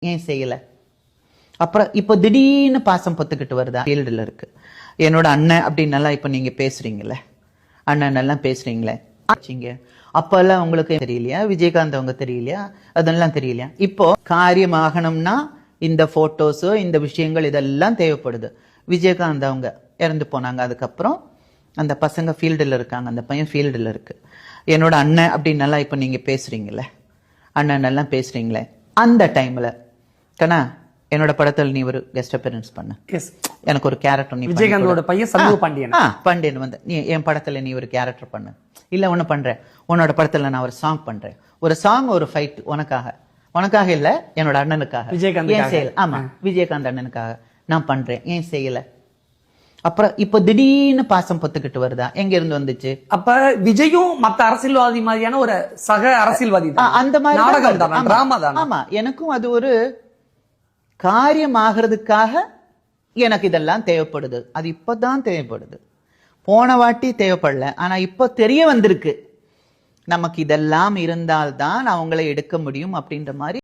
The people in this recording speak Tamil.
ஏன் செய்யல? அப்புறம் இப்போ திடீர்னு பாசம் பொத்துக்கிட்டு வருதா? ஃபீல்டுல இருக்கு. என்னோட அண்ணன் அப்படின்னு எல்லாம் இப்ப நீங்க பேசுறீங்கல்ல, அண்ணன் எல்லாம் பேசுறீங்களே, அப்பெல்லாம் உங்களுக்கு தெரியலையா? விஜயகாந்த் அவங்க தெரியலையா? அதெல்லாம் தெரியலையா? இப்போ காரியம் ஆகணும்னா இந்த போட்டோஸோ இந்த விஷயங்கள் இதெல்லாம் தேவைப்படுது. விஜயகாந்த் அவங்க இறந்து போனாங்க. அதுக்கப்புறம் அந்த பசங்க ஃபீல்டுல இருக்காங்க, அந்த பையன் ஃபீல்டுல இருக்கு. என்னோட அண்ணன் அப்படின்னு எல்லாம் இப்ப நீங்க பேசுறீங்கல்ல, அண்ணன் எல்லாம் பேசுறீங்களே, அந்த டைம்ல கண்ணா என்னோட படத்தில் நீ ஒரு கெஸ்ட் அப்பியரன்ஸ் பண்ண, எனக்கு ஒரு கேரக்டர் நீ விஜயகாந்தோட பையன் சண்முக பாண்டியன் பாண்டியன் வந்து நீ என் படத்துல நீ ஒரு கேரக்டர் பண்ணு, இல்ல ஒண்ணு பண்றேன் உன்னோட படத்துல நான் ஒரு சாங் பண்றேன், ஒரு சாங் ஒரு ஃபைட் உனக்காக இல்ல என்னோட அண்ணனுக்காக, விஜயகாந்த் செய்யல? ஆமா, விஜயகாந்த் அண்ணனுக்காக நான் பண்றேன், ஏன் செய்யல? அப்புறம் இப்போ திடீர்னு பாசம் பொத்துக்கிட்டு வருதா? எங்க இருந்து வந்துச்சு? அப்ப விஜயும் மத்த அரசியல்வாதி மாதிரியான ஒரு சக அரசியல்வாதி அந்த மாதிரி நாடகம் தான், டிராமா தான். ஆமா, எனக்கும் அது ஒரு காரியம் ஆகிறதுக்காக எனக்கு இதெல்லாம் தேவைப்படுது. அது இப்பதான் தேவைப்படுது, போன வாட்டி தேவைப்படல. ஆனா இப்போ தெரிய வந்திருக்கு நமக்கு இதெல்லாம் இருந்தால்தான் அவங்களை எடுக்க முடியும் அப்படின்ற மாதிரி.